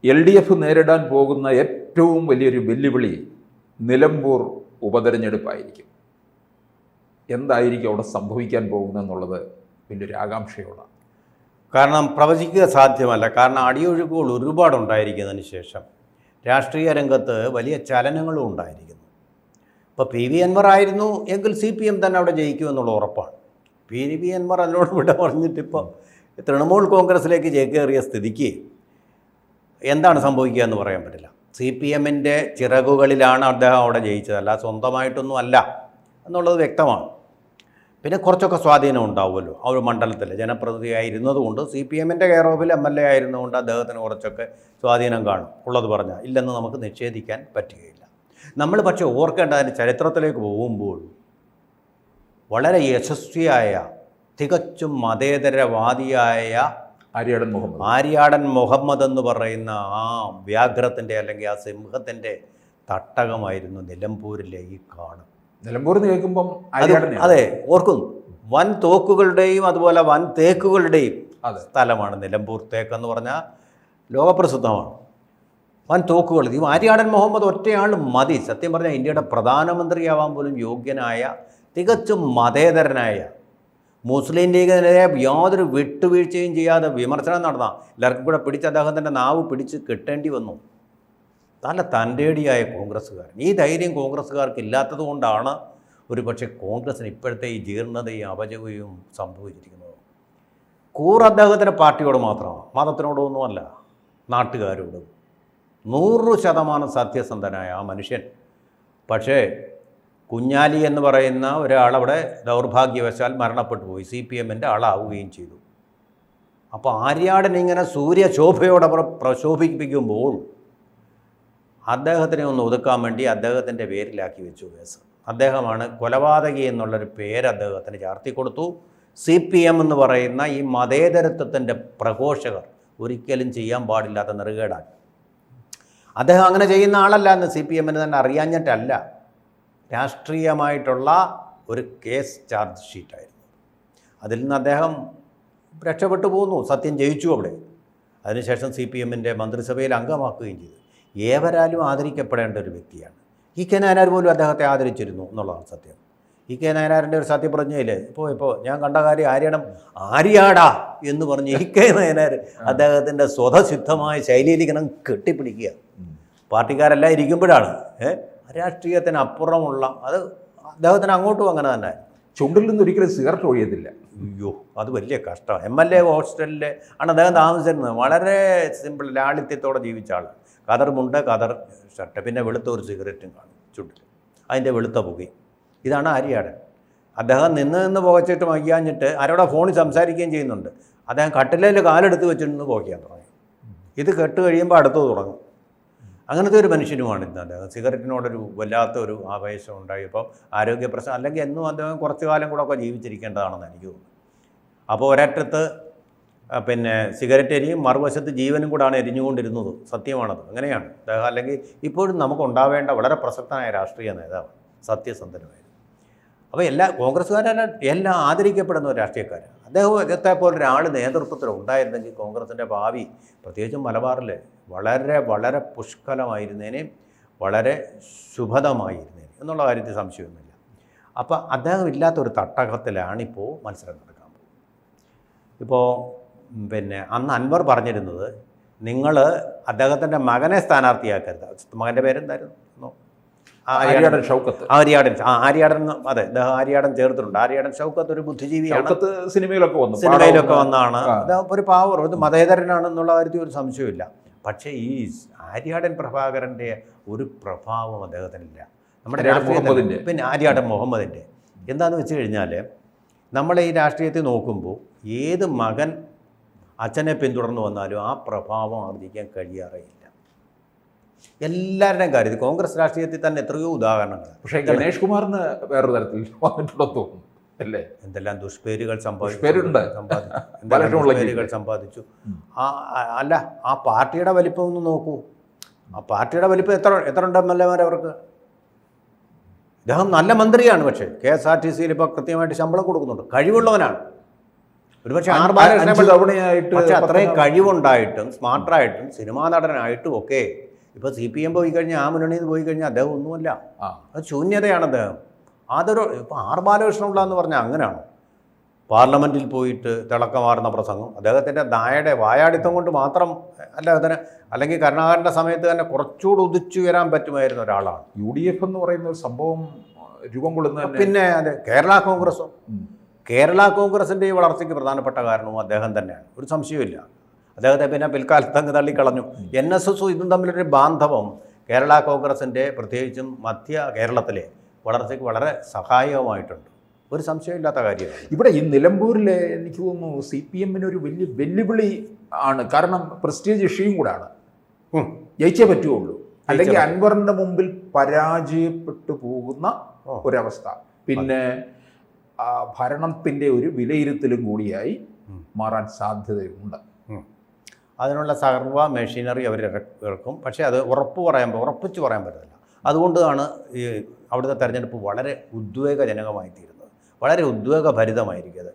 LDF നേരിടാൻ പോകുന്ന ഏറ്റവും വലിയൊരു വെല്ലുവിളി നിലമ്പൂർ ഉപതെരഞ്ഞെടുപ്പായിരിക്കും. എന്തായിരിക്കും അവിടെ സംഭവിക്കാൻ പോകുന്നതെന്നുള്ളത് വലിയൊരു ആകാംക്ഷയോടാണ്. കാരണം പ്രവചിക്കുക സാധ്യമല്ല. കാരണം അടിയൊഴുക്കുകൾ ഒരുപാടുണ്ടായിരിക്കുന്നതിന് ശേഷം രാഷ്ട്രീയ രംഗത്ത് വലിയ ചലനങ്ങളും ഉണ്ടായിരിക്കുന്നു. ഇപ്പോൾ PV അൻവർ ആയിരുന്നു എങ്കിൽ CPM തന്നെ അവിടെ ജയിക്കുമെന്നുള്ള ഉറപ്പാണ്. PV അൻവർ അതിനോട് വിട പറഞ്ഞിട്ടിപ്പോൾ തൃണമൂൽ കോൺഗ്രസിലേക്ക് ചേക്കേറിയ സ്ഥിതിക്ക് എന്താണ് സംഭവിക്കുക എന്ന് പറയാൻ പറ്റില്ല. CPMൻ്റെ ചിറകുകളിലാണ് അദ്ദേഹം അവിടെ ജയിച്ചത്, അല്ല സ്വന്തമായിട്ടൊന്നും അല്ല എന്നുള്ളത് വ്യക്തമാണ്. പിന്നെ കുറച്ചൊക്കെ സ്വാധീനം ഉണ്ടാവുമല്ലോ ആ ഒരു മണ്ഡലത്തിൽ ജനപ്രതിനിധിയായിരുന്നതുകൊണ്ട്, CPMൻ്റെ കെയർ ഓഫിൽ MLA ആയിരുന്നതുകൊണ്ട് അദ്ദേഹത്തിന് കുറച്ചൊക്കെ സ്വാധീനം കാണും. ഉള്ളത് പറഞ്ഞാൽ ഇല്ലെന്ന് നമുക്ക് നിഷേധിക്കാൻ പറ്റുകയില്ല. നമ്മൾ പക്ഷേ ഓർക്കേണ്ട അതിൻ്റെ ചരിത്രത്തിലേക്ക് പോകുമ്പോൾ വളരെ യശസ്വിയായ തികച്ചും മതേതരവാദിയായ ആര്യാടൻ മുഹമ്മദ് എന്ന് പറയുന്ന ആ വ്യാഘ്രത്തിൻ്റെ അല്ലെങ്കിൽ ആ സിംഹത്തിൻ്റെ തട്ടകമായിരുന്നു നിലമ്പൂരിലെ ഈ കാട്. നിലമ്പൂർ എന്ന് കേൾക്കുമ്പം അതെ ഓർക്കുന്നു, വൻ തോക്കുകളുടെയും അതുപോലെ വൻ തേക്കുകളുടെയും സ്ഥലമാണ് നിലമ്പൂർ. തേക്കെന്ന് പറഞ്ഞാൽ ലോകപ്രസിദ്ധമാണ്. വൻ തോക്കുകൾ. ഈ ആര്യാടൻ മുഹമ്മദ് ഒറ്റയാൾ മതി സത്യം പറഞ്ഞാൽ ഇന്ത്യയുടെ പ്രധാനമന്ത്രിയാവാൻ പോലും യോഗ്യനായ, തികച്ചും മതേതരനായ, മുസ്ലിം ലീഗിനെതിരെ യാതൊരു വിട്ടുവീഴ്ചയും ചെയ്യാതെ വിമർശനം നടന്ന എല്ലാവർക്കും കൂടെ പിടിച്ച് അദ്ദേഹത്തിൻ്റെ നാവ് പിടിച്ച് കെട്ടേണ്ടി വന്നു. നല്ല തൻ്റേടിയായ കോൺഗ്രസ്സുകാരൻ. ഈ ധൈര്യം കോൺഗ്രസ്സുകാർക്ക് ഇല്ലാത്തത് കൊണ്ടാണ് ഒരു പക്ഷേ കോൺഗ്രസ്സിന് ഇപ്പോഴത്തെ ഈ ജീർണതയും അപജയവും സംഭവിച്ചിരിക്കുന്നത്. അദ്ദേഹത്തിൻ്റെ പാർട്ടിയോട് മാത്രമാണ്, മതത്തിനോടൊന്നുമല്ല, നാട്ടുകാരോടും. 100% സത്യസന്ധനായ ആ മനുഷ്യൻ. പക്ഷേ കുഞ്ഞാലി എന്ന് പറയുന്ന ഒരാളവിടെ ദൗർഭാഗ്യവശാൽ മരണപ്പെട്ടു പോയി, CPMൻ്റെ ആളാവുകയും ചെയ്തു. അപ്പോൾ ആര്യാടൻ ഇങ്ങനെ സൂര്യശോഭയോടെ പ്രശോഭിപ്പിക്കുമ്പോൾ അദ്ദേഹത്തിനെ ഒന്ന് ഒതുക്കാൻ വേണ്ടി അദ്ദേഹത്തിൻ്റെ പേരിലാക്കി വെച്ചു കേസ്. അദ്ദേഹമാണ് കൊലപാതകി എന്നുള്ളൊരു പേര് അദ്ദേഹത്തിന് ചാർത്തിക്കൊടുത്തു. CPM എന്ന് പറയുന്ന ഈ മതേതരത്വത്തിൻ്റെ പ്രഘോഷകർ ഒരിക്കലും ചെയ്യാൻ പാടില്ലാത്ത നെറുകേടാണ്. അദ്ദേഹം അങ്ങനെ ചെയ്യുന്ന ആളല്ല എന്ന് CPMന് തന്നെ അറിയാഞ്ഞിട്ടല്ല, രാഷ്ട്രീയമായിട്ടുള്ള ഒരു കേസ് ചാർജ് ഷീറ്റായിരുന്നു. അതിൽ നിന്ന് അദ്ദേഹം രക്ഷപ്പെട്ടു പോന്നു, സത്യം ജയിച്ചു അവിടെ. അതിനുശേഷം CPMൻ്റെ മന്ത്രിസഭയിൽ അംഗമാക്കുകയും ചെയ്തു. ഏവരാലും ആദരിക്കപ്പെടേണ്ട ഒരു വ്യക്തിയാണ്. EK നായനാർ പോലും അദ്ദേഹത്തെ ആദരിച്ചിരുന്നു എന്നുള്ളതാണ് സത്യം. EK നായനാറിൻ്റെ ഒരു സത്യപ്രജ്ഞയിൽ ഇപ്പോൾ ഞാൻ കണ്ട കാര്യം ആര്യാടാ എന്ന് പറഞ്ഞ് EK നായനാർ അദ്ദേഹത്തിൻ്റെ സ്വതസിദ്ധമായ ശൈലിയിൽ ഇങ്ങനെ കെട്ടിപ്പിടിക്കുക. പാർട്ടിക്കാരെല്ലാം ഇരിക്കുമ്പോഴാണ് രാഷ്ട്രീയത്തിന് അപ്പുറമുള്ള അത് അദ്ദേഹത്തിന് അങ്ങോട്ടും അങ്ങനെ തന്നെ. ചുണ്ടിൽ നിന്ന് ഒരിക്കലും സിഗരറ്റ് ഒഴിയത്തില്ല. അയ്യോ, അത് വലിയ കഷ്ടമാണ്. MLA ഹോസ്റ്റലിൽ ആണ് അദ്ദേഹം താമസിച്ചിരുന്നത്. വളരെ സിമ്പിൾ ലാളിത്യത്തോടെ ജീവിച്ച ആൾ. കതർ മുണ്ട്, കതർ ഷർട്ട്, പിന്നെ വെളുത്ത ഒരു സിഗരറ്റും കാണും ചുണ്ടിൽ, അതിൻ്റെ വെളുത്ത പുകയും. ഇതാണ് ആര്യാടൻ. അദ്ദേഹം നിന്ന് പുകച്ചിട്ട് മയ്യാഞ്ഞിട്ട് ആരോടെ ഫോണിൽ സംസാരിക്കുകയും ചെയ്യുന്നുണ്ട്. അദ്ദേഹം കട്ടിലേൽ കാലെടുത്ത് വെച്ചിട്ട് പുകയ്ക്കാൻ തുടങ്ങി. ഇത് കെട്ട് കഴിയുമ്പോൾ അടുത്ത് തുടങ്ങും. അങ്ങനത്തെ ഒരു മനുഷ്യനുമാണ് ഇന്ന് അദ്ദേഹം. സിഗരറ്റിനോടൊരു വല്ലാത്തൊരു ആവേശം ഉണ്ടായപ്പോൾ ആരോഗ്യ പ്രശ്നം, അല്ലെങ്കിൽ എന്നും അദ്ദേഹം കുറച്ചു കാലം കൂടെ ഒക്കെ ജീവിച്ചിരിക്കേണ്ടതാണെന്ന് എനിക്ക് തോന്നുന്നു. അപ്പോൾ ഒരറ്റത്ത് പിന്നെ സിഗരറ്റ് എരിയും, മറുവശത്ത് ജീവനും കൂടാണ് എരിഞ്ഞുകൊണ്ടിരുന്നത്. സത്യമാണത്, അങ്ങനെയാണ് അദ്ദേഹം. അല്ലെങ്കിൽ ഇപ്പോഴും നമുക്കുണ്ടാവേണ്ട വളരെ പ്രസക്തനായ രാഷ്ട്രീയ നേതാവ്, സത്യസന്ധനുമായിരുന്നു. അപ്പോൾ എല്ലാം ആദരിക്കപ്പെടുന്ന ഒരു രാഷ്ട്രീയക്കാരാണ് അദ്ദേഹത്തെ പോലൊരാൾ നേതൃത്വത്തിൽ ഉണ്ടായിരുന്നെങ്കിൽ കോൺഗ്രസിൻ്റെ ഭാവി പ്രത്യേകിച്ചും മലബാറിൽ വളരെ വളരെ പുഷ്കലമായിരുന്നേനെ, വളരെ ശുഭദമായിരുന്നേനെ എന്നുള്ള കാര്യത്തിൽ സംശയമൊന്നുമില്ല. അപ്പോൾ അദ്ദേഹം ഇല്ലാത്തൊരു തട്ടകത്തിലാണിപ്പോൾ മത്സരം നടക്കാൻ പോകുന്നത്. ഇപ്പോൾ പിന്നെ അന്ന് അൻവർ പറഞ്ഞിരുന്നത്, നിങ്ങൾ അദ്ദേഹത്തിൻ്റെ മകനെ സ്ഥാനാർത്ഥിയാക്കരുത്. മകൻ്റെ പേരെന്തായിരുന്നു? ആര്യാടൻ ഷൗക്കത്ത്. ആര്യാടൻ, അതെ, ആര്യാടൻ ചേർത്തിട്ടുണ്ട്. ആര്യാടൻ ഷൗക്കത്ത് ഒരു ബുദ്ധിജീവിയാണ്. സിനിമയിലൊക്കെ വന്നാണ്. അദ്ദേഹം ഒരു പാവർ, ഒരു മതേതരനാണെന്നുള്ള കാര്യത്തിൽ ഒരു സംശയമില്ല. പക്ഷേ ഈ ആര്യാടൻ പ്രഭാകരൻ്റെ ഒരു പ്രഭാവം അദ്ദേഹത്തിനില്ല നമ്മുടെ രാഷ്ട്രീയത്തിൻ്റെ. പിന്നെ ആര്യാടൻ മുഹമ്മദിൻ്റെ എന്താണെന്ന് വെച്ച് കഴിഞ്ഞാൽ, നമ്മളെ ഈ രാഷ്ട്രീയത്തിൽ നോക്കുമ്പോൾ ഏത് മകൻ അച്ഛനെ പിന്തുടർന്ന് വന്നാലും ആ പ്രഭാവം ആർജിക്കാൻ കഴിയാറേയില്ല. എല്ലാവരുടെയും കാര്യത്തിൽ കോൺഗ്രസ് രാഷ്ട്രീയത്തിൽ തന്നെ എത്രയോ ഉദാഹരണങ്ങൾ. പക്ഷേ ഗണേഷ് കുമാറിന് വേറൊരു തരത്തിൽ വന്നിട്ടുണ്ടെന്ന് തോന്നുന്നു അല്ലേ? എന്തെല്ലാം ദുഷ്പേരുകൾ സമ്പാദിച്ചു. അല്ല, ആ പാർട്ടിയുടെ വലിപ്പം ഒന്ന് നോക്കൂ. ആ പാർട്ടിയുടെ വലിപ്പം എത്ര ഉണ്ട് MLA അവർക്ക്? ഇദ്ദേഹം നല്ല മന്ത്രിയാണ്, പക്ഷേ KSRTCയിൽ ഇപ്പോൾ കൃത്യമായിട്ട് ശമ്പളം കൊടുക്കുന്നുണ്ട്. കഴിവുള്ളവനാണ്. ഒരുപക്ഷെ അഞ്ച് ആർ ബാലകൃഷ്ണൻ തവണയായിട്ട് പക്ഷെ അത്രയും കഴിവുണ്ടായിട്ടും സ്മാർട്ടായിട്ടും സിനിമാ നടനായിട്ടും ഒക്കെ ഇപ്പോൾ CPM പോയി കഴിഞ്ഞാൽ ആ മുന്നണിയിൽ പോയി കഴിഞ്ഞാൽ അദ്ദേഹം ഒന്നുമല്ല. അത് ശൂന്യതയാണ് അദ്ദേഹം. അതൊരു ഇപ്പോൾ ആർ ബാലകൃഷ്ണപിള്ള എന്ന് പറഞ്ഞാൽ അങ്ങനെയാണോ? പാർലമെൻറ്റിൽ പോയിട്ട് തിളക്കമാർന്ന പ്രസംഗം, അദ്ദേഹത്തിൻ്റെ വായാടിത്തം കൊണ്ട് മാത്രം അല്ല, അതിന് അല്ലെങ്കിൽ കരുണാകരൻ്റെ സമയത്ത് തന്നെ കുറച്ചുകൂടി ഉദിച്ചുയരാൻ പറ്റുമായിരുന്ന ഒരാളാണ്. UDF എന്ന് പറയുന്ന ഒരു സംഭവം രൂപം കൊള്ളുന്ന പിന്നെ അതെ, കേരള കോൺഗ്രസിൻ്റെ ഈ വളർച്ചയ്ക്ക് പ്രധാനപ്പെട്ട കാരണവും അദ്ദേഹം തന്നെയാണ്, ഒരു സംശയമില്ല. അദ്ദേഹത്തെ പിന്നെ പിൽക്കാലത്ത് അങ്ങ് തള്ളിക്കളഞ്ഞു. NSS ഇതും തമ്മിലൊരു ബാന്ധവം കേരള കോൺഗ്രസിൻ്റെ പ്രത്യേകിച്ചും മധ്യ കേരളത്തിലെ വളർച്ചയ്ക്ക് വളരെ സഹായകമായിട്ടുണ്ട്, ഒരു സംശയമില്ലാത്ത കാര്യമാണ്. ഇവിടെ ഈ നിലമ്പൂരിലെ എനിക്ക് തോന്നുന്നു CPM-ന് ഒരു വലിയ വെല്ലുവിളി ആണ്. കാരണം പ്രസ്റ്റീജ് ഇഷ്യൂയും കൂടാണ്. ജയിച്ചേ പറ്റുള്ളൂ, അല്ലെങ്കിൽ അൻവറിന്റെ മുമ്പിൽ പരാജയപ്പെട്ടു പോകുന്ന ഒരവസ്ഥ. പിന്നെ ഭരണത്തിന്റെ ഒരു വിലയിരുത്തലും കൂടിയായി മാറാൻ സാധ്യതയുണ്ട്. അതിനുള്ള സർവ മെഷീനറി അവർ ഇറക്കും. പക്ഷേ അത് ഉറപ്പിച്ച് പറയാൻ പറ്റില്ല. അതുകൊണ്ടാണ് ഈ അവിടുത്തെ തെരഞ്ഞെടുപ്പ് വളരെ ഉദ്വേഗജനകമായി തീരുന്നത്, വളരെ ഉദ്വേഗഭരിതമായിരിക്കും അത്.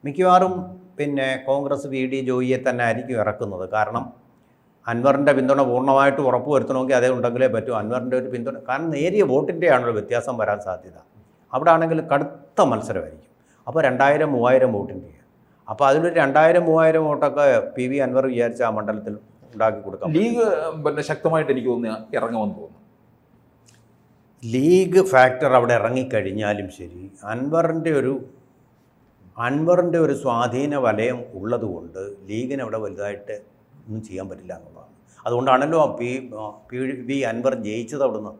മിക്കവാറും പിന്നെ കോൺഗ്രസ് VD ജോയിയെ തന്നെ ആയിരിക്കും ഇറക്കുന്നത്. കാരണം അൻവറിൻ്റെ പിന്തുണ പൂർണ്ണമായിട്ട് ഉറപ്പ് വരുത്തണമെങ്കിൽ അതേ ഉണ്ടെങ്കിലേ പറ്റൂ. അൻവറിൻ്റെ ഒരു പിന്തുണ, കാരണം നേരിയ വോട്ടിൻ്റെയാണൊരു വ്യത്യാസം വരാൻ സാധ്യത. അവിടെ ആണെങ്കിൽ കടുത്ത മത്സരമായിരിക്കും. അപ്പോൾ 2000-3000 വോട്ടിൻ്റെ. അപ്പോൾ അതിലൊരു 2000-3000 വോട്ടൊക്കെ PV അൻവർ വിചാരിച്ച ആ മണ്ഡലത്തിൽ ഉണ്ടാക്കി കൊടുക്കാം. ലീഗ് പിന്നെ ശക്തമായിട്ട് എനിക്ക് തോന്നുന്നു ഇറങ്ങുമെന്ന് തോന്നുന്നു. ലീഗ് ഫാക്ടർ അവിടെ ഇറങ്ങിക്കഴിഞ്ഞാലും ശരി, അൻവറിൻ്റെ ഒരു സ്വാധീന വലയം ഉള്ളതുകൊണ്ട് ലീഗിന് അവിടെ വലുതായിട്ട് ഒന്നും ചെയ്യാൻ പറ്റില്ല എന്നുള്ളതാണ്. അതുകൊണ്ടാണല്ലോ PV അൻവർ ജയിച്ചത്. അവിടുന്ന്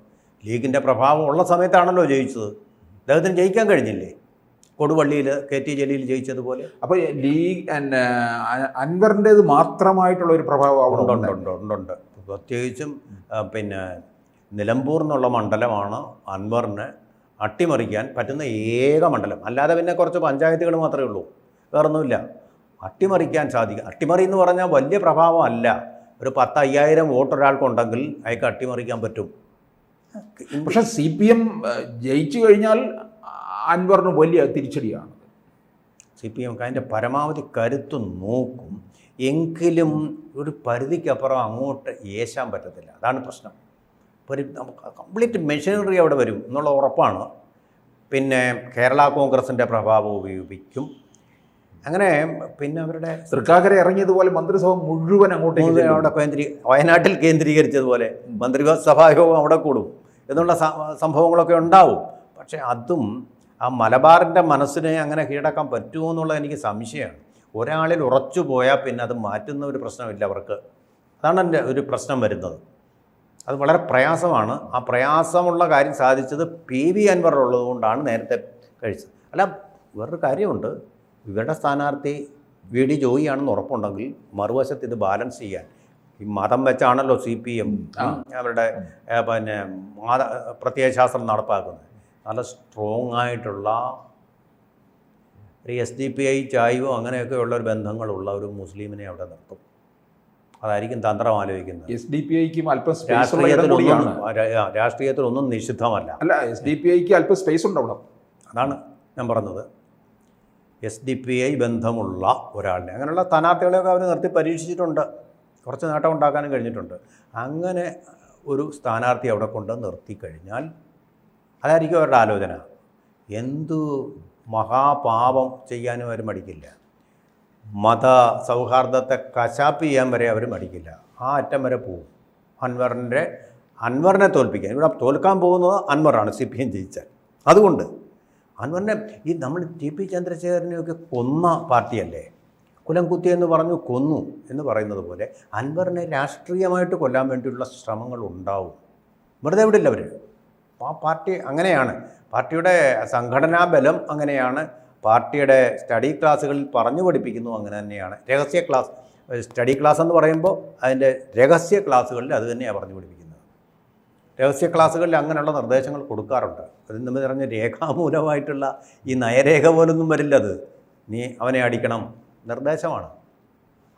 ലീഗിൻ്റെ പ്രഭാവം ഉള്ള സമയത്താണല്ലോ ജയിച്ചത്. അദ്ദേഹത്തിന് ജയിക്കാൻ കഴിഞ്ഞില്ലേ? കൊടുവള്ളിയിൽ KT ജലീൽ ജയിച്ചതുപോലെ. അപ്പോൾ ലീഗ് അൻവറിൻ്റേത് മാത്രമായിട്ടുള്ള ഒരു പ്രഭാവം അവിടെ ഉണ്ട്. പ്രത്യേകിച്ചും പിന്നെ നിലമ്പൂർ എന്നുള്ള മണ്ഡലമാണ് അൻവറിന് അട്ടിമറിക്കാൻ പറ്റുന്ന ഏക മണ്ഡലം. അല്ലാതെ പിന്നെ കുറച്ച് പഞ്ചായത്തുകൾ മാത്രമേ ഉള്ളൂ, വേറൊന്നുമില്ല. അട്ടിമറിക്കാൻ സാധിക്കും. അട്ടിമറി എന്ന് പറഞ്ഞാൽ വലിയ പ്രഭാവം അല്ല. ഒരു 10,000-5000 വോട്ട് ഒരാൾക്കുണ്ടെങ്കിൽ അയാൾക്ക് അട്ടിമറിക്കാൻ പറ്റും. പക്ഷെ CPM ജയിച്ചു കഴിഞ്ഞാൽ അൻവറിന് വലിയ തിരിച്ചടിയാണ്. CPM അതിൻ്റെ പരമാവധി കരുത്ത് നോക്കും, എങ്കിലും ഒരു പരിധിക്കപ്പുറം അങ്ങോട്ട് ഏശാൻ പറ്റത്തില്ല. അതാണ് പ്രശ്നം. കംപ്ലീറ്റ് മെഷീനറി അവിടെ വരും എന്നുള്ള ഉറപ്പാണ്. പിന്നെ കേരള കോൺഗ്രസിൻ്റെ പ്രഭാവം ഉപയോഗിക്കും. അങ്ങനെ പിന്നെ അവരുടെ തൃക്കാക്കര ഇറങ്ങിയതുപോലെ മന്ത്രിസഭ മുഴുവൻ അങ്ങോട്ടേക്ക് അവിടെ വയനാട്ടിൽ കേന്ദ്രീകരിച്ചതുപോലെ മന്ത്രിസഭായോഗം അവിടെ കൂടും എന്നുള്ള സംഭവങ്ങളൊക്കെ ഉണ്ടാവും. പക്ഷേ അതും ആ മലബാറിൻ്റെ മനസ്സിനെ അങ്ങനെ കീഴടക്കാൻ പറ്റുമോ എന്നുള്ളത് എനിക്ക് സംശയമാണ്. ഒരാളിൽ ഉറച്ചു പോയാൽ പിന്നെ അത് മാറ്റുന്ന ഒരു പ്രശ്നമില്ല അവർക്ക്. അതാണ് എൻ്റെ ഒരു പ്രശ്നം വരുന്നത്. അത് വളരെ പ്രയാസമാണ്. ആ പ്രയാസമുള്ള കാര്യം സാധിച്ചത് PV അൻവർ ഉള്ളതുകൊണ്ടാണ് നേരത്തെ കഴിച്ചത്. അല്ല, വേറൊരു കാര്യമുണ്ട്. ഇവരുടെ സ്ഥാനാർത്ഥി VD ജോയിയാണെന്ന് ഉറപ്പുണ്ടെങ്കിൽ മറുവശത്ത് ഇത് ബാലൻസ് ചെയ്യാൻ ഈ മതം വെച്ചാണല്ലോ CPM അവരുടെ പിന്നെ പ്രത്യയശാസ്ത്രം നടപ്പാക്കുന്നത്. നല്ല സ്ട്രോങ് ആയിട്ടുള്ള ഒരു SDPI ചായ്വോ അങ്ങനെയൊക്കെയുള്ള ഒരു ബന്ധങ്ങളുള്ള ഒരു മുസ്ലിമിനെ അവിടെ നിർത്തും. അതായിരിക്കും തന്ത്രം ആലോചിക്കുന്നത്. SDPIക്കും അല്പം രാഷ്ട്രീയത്തിലൊന്നും നിഷിദ്ധമല്ല. അല്ല, SDPIക്ക് അല്പം സ്പേസ് ഉണ്ട് അവിടെ. അതാണ് ഞാൻ പറഞ്ഞത്. SDPI ബന്ധമുള്ള ഒരാളിനെ, അങ്ങനെയുള്ള സ്ഥാനാർത്ഥികളെയൊക്കെ അവർ നിർത്തി പരീക്ഷിച്ചിട്ടുണ്ട്. കുറച്ച് നേട്ടം ഉണ്ടാക്കാനും കഴിഞ്ഞിട്ടുണ്ട്. അങ്ങനെ ഒരു സ്ഥാനാർത്ഥി അവിടെ കൊണ്ട് നിർത്തിക്കഴിഞ്ഞാൽ അതായിരിക്കും അവരുടെ ആലോചന. എന്തു മഹാപാപം ചെയ്യാനും അവർ മടിക്കില്ല. മത സൗഹാർദ്ദത്തെ കശാപ്പ് ചെയ്യാൻ വരെ അവർ മടിക്കില്ല. ആ അറ്റം വരെ പോകും. അൻവറിനെ തോൽപ്പിക്കാൻ. ഇവിടെ തോൽക്കാൻ പോകുന്നത് അൻവറാണ് CPM ജയിച്ചാൽ. അതുകൊണ്ട് അൻവറിനെ ഈ നമ്മൾ TP ചന്ദ്രശേഖരനെയൊക്കെ കൊന്ന പാർട്ടിയല്ലേ, കുലം കുത്തിയെന്ന് പറഞ്ഞു കൊന്നു എന്ന് പറയുന്നത് പോലെ അൻവറിനെ രാഷ്ട്രീയമായിട്ട് കൊല്ലാൻ വേണ്ടിയുള്ള ശ്രമങ്ങൾ ഉണ്ടാവും. വെറുതെ വിടില്ല അവർ. ആ പാർട്ടി അങ്ങനെയാണ്. പാർട്ടിയുടെ സംഘടനാ ബലം അങ്ങനെയാണ്. പാർട്ടിയുടെ സ്റ്റഡി ക്ലാസ്സുകളിൽ പറഞ്ഞു പഠിപ്പിക്കുന്നു അങ്ങനെ തന്നെയാണ്. രഹസ്യ ക്ലാസ്, സ്റ്റഡി ക്ലാസ് എന്ന് പറയുമ്പോൾ അതിൻ്റെ രഹസ്യ ക്ലാസ്സുകളിൽ അത് തന്നെയാണ് പറഞ്ഞു പഠിപ്പിക്കുന്നത്. രഹസ്യ ക്ലാസ്സുകളിൽ അങ്ങനെയുള്ള നിർദ്ദേശങ്ങൾ കൊടുക്കാറുണ്ട്. അതിന് നമ്മൾ പറഞ്ഞ രേഖാമൂലമായിട്ടുള്ള ഈ നയരേഖ പോലൊന്നും വരില്ല. അത് നീ അവനെ അടിക്കണം നിർദ്ദേശമാണ്.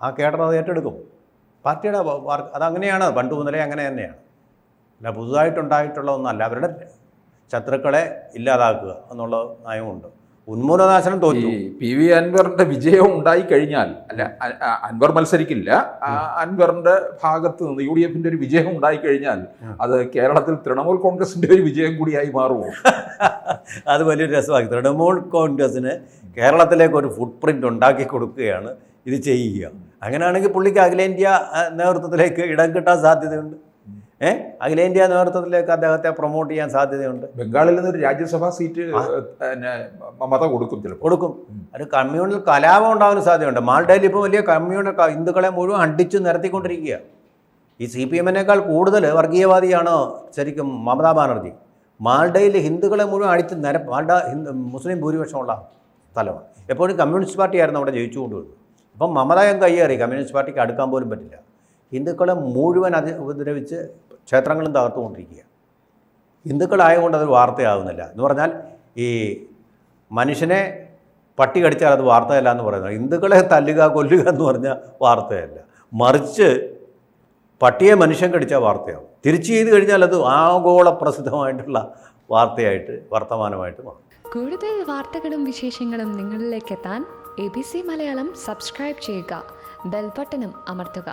ആ കേഡർ അത് ഏറ്റെടുക്കും. പാർട്ടിയുടെ അതങ്ങനെയാണ്, പണ്ട് മുതലേ അങ്ങനെ തന്നെയാണ്. അല്ല പുതുതായിട്ടുണ്ടായിട്ടുള്ള ഒന്നല്ല. അവരുടെ ശത്രുക്കളെ ഇല്ലാതാക്കുക എന്നുള്ള നയമുണ്ട്. ഉന്മൂലനാശനം തോറ്റു. ഈ PV അൻവറിന്റെ വിജയം ഉണ്ടായി കഴിഞ്ഞാൽ, അല്ല അൻവർ മത്സരിക്കില്ല, അൻവറിന്റെ ഭാഗത്ത് നിന്ന് UDF-ന്റെ ഒരു വിജയം ഉണ്ടായി കഴിഞ്ഞാൽ അത് കേരളത്തിൽ തൃണമൂൽ കോൺഗ്രസിന്റെ ഒരു വിജയം കൂടിയായി മാറുമോ? അത് വലിയൊരു രസമാക്കി. തൃണമൂൽ കോൺഗ്രസിന് കേരളത്തിലേക്ക് ഒരു ഫുട് പ്രിന്റ് ഉണ്ടാക്കി കൊടുക്കുകയാണ് ഇത് ചെയ്യുക. അങ്ങനെയാണെങ്കിൽ പുള്ളിക്ക് അഖിലേന്ത്യാ നേതൃത്വത്തിലേക്ക് ഇടം കിട്ടാൻ സാധ്യതയുണ്ട്. അഖിലേന്ത്യാ നേതൃത്വത്തിലേക്ക് അദ്ദേഹത്തെ പ്രൊമോട്ട് ചെയ്യാൻ സാധ്യതയുണ്ട്. ബംഗാളിൽ നിന്നൊരു രാജ്യസഭാ സീറ്റ് മമത കൊടുക്കും, ചിലപ്പോൾ കൊടുക്കും. ഒരു കമ്മ്യൂണൽ കലാപം ഉണ്ടാകാൻ സാധ്യതയുണ്ട്. മാൾഡയിൽ ഇപ്പോൾ വലിയ കമ്മ്യൂണൽ ഹിന്ദുക്കളെ മുഴുവൻ അടിച്ചു നിരത്തിക്കൊണ്ടിരിക്കുക. ഈ CPM-നേക്കാൾ കൂടുതൽ വർഗീയവാദിയാണ് ശരിക്കും മമതാ ബാനർജി. മാൾഡയിൽ ഹിന്ദുക്കളെ മുഴുവൻ അടിച്ച് മാൾഡ മുസ്ലിം ഭൂരിപക്ഷമുള്ള സ്ഥലമാണ്. എപ്പോഴും കമ്മ്യൂണിസ്റ്റ് പാർട്ടിയായിരുന്നു അവിടെ ജയിച്ചുകൊണ്ടുവരുന്നത്. അപ്പം മമതയും കയ്യേറി, കമ്മ്യൂണിസ്റ്റ് പാർട്ടിക്ക് അടുക്കാൻ പോലും പറ്റില്ല. ഹിന്ദുക്കളെ മുഴുവൻ ഉപദ്രവിച്ച് ക്ഷേത്രങ്ങളും തകർത്തുകൊണ്ടിരിക്കുക. ഹിന്ദുക്കളായതുകൊണ്ട് അതൊരു വാർത്തയാകുന്നില്ല എന്ന് പറഞ്ഞാൽ, ഈ മനുഷ്യനെ പട്ടി കടിച്ചാൽ അത് വാർത്തയല്ല എന്ന് പറയുന്നത്. ഹിന്ദുക്കളെ തല്ലുക കൊല്ലുക എന്ന് പറഞ്ഞാൽ വാർത്തയല്ല, മറിച്ച് പട്ടിയെ മനുഷ്യൻ കടിച്ചാൽ വാർത്തയാവും. തിരിച്ചു ചെയ്ത് കഴിഞ്ഞാൽ അത് ആഗോള പ്രസിദ്ധമായിട്ടുള്ള വാർത്തയായിട്ട് വർത്തമാനമായിട്ട് മാറും. കൂടുതൽ വാർത്തകളും വിശേഷങ്ങളും നിങ്ങളിലേക്ക് എത്താൻ ABC മലയാളം സബ്സ്ക്രൈബ് ചെയ്യുക, ബെൽ ബട്ടണും അമർത്തുക.